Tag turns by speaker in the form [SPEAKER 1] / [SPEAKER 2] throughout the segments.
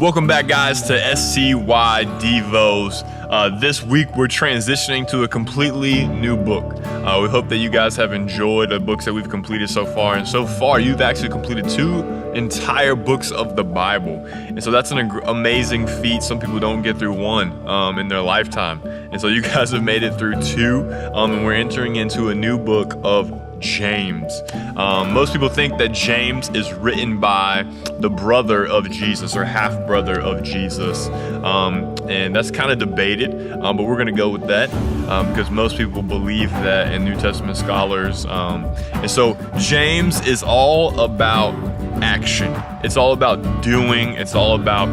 [SPEAKER 1] Welcome back, guys, to SCY Devos. This week we're transitioning to a completely new book. We hope that you guys have enjoyed the books that we've completed so far. And so far, you've actually completed 2 entire books of the Bible. And so that's an amazing feat. Some people don't get through 1 in their lifetime. And so you guys have made it through 2, and we're entering into a new book of James. Most people think that James is written by the brother of Jesus or half brother of Jesus, and that's kind of debated, but we're gonna go with that because most people believe that in New Testament scholars. And so James is all about action. It's all about doing. It's all about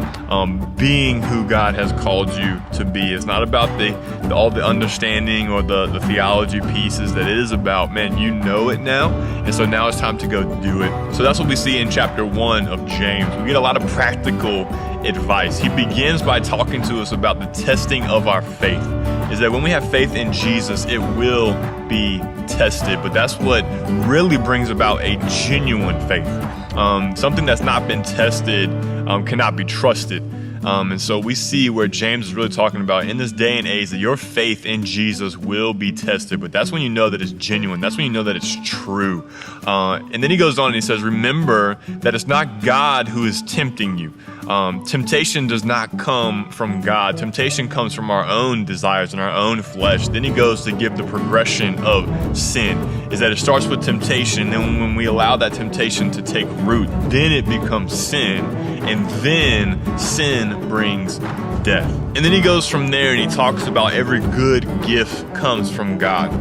[SPEAKER 1] being who God has called you to be. It's not about all the understanding or the theology pieces. That it is about, man, you know it now, and so now it's time to go do it. So that's what we see in chapter 1 of James. We get a lot of practical advice. He begins by talking to us about the testing of our faith. Is that when we have faith in Jesus, it will be tested, but that's what really brings about a genuine faith. Something that's not been tested cannot be trusted. And so we see where James is really talking about in this day and age that your faith in Jesus will be tested, but that's when you know that it's genuine. That's when you know that it's true. And then he goes on and he says, remember that it's not God who is tempting you. Temptation does not come from God. Temptation comes from our own desires and our own flesh. Then he goes to give the progression of sin, is that it starts with temptation. Then when we allow that temptation to take root, then it becomes sin. And then sin brings death. And then he goes from there and he talks about every good gift comes from God.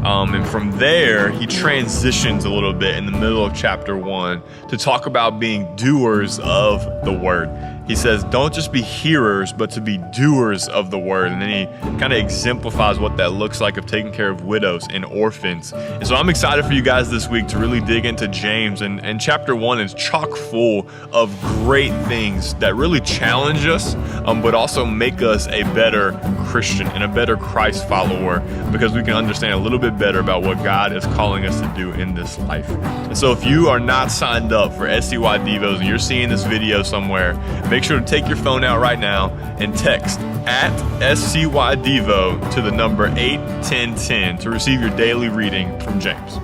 [SPEAKER 1] And from there, he transitions a little bit in the middle of chapter 1 to talk about being doers of the word. He says, don't just be hearers, but to be doers of the word. And then he kind of exemplifies what that looks like of taking care of widows and orphans. And so I'm excited for you guys this week to really dig into James. And chapter 1 is chock full of great things that really challenge us, but also make us a better Christian and a better Christ follower, because we can understand a little bit better about what God is calling us to do in this life. And so if you are not signed up for SCY Devos and you're seeing this video somewhere, make sure to take your phone out right now and text at SCY Devo to the number 81010 to receive your daily reading from James.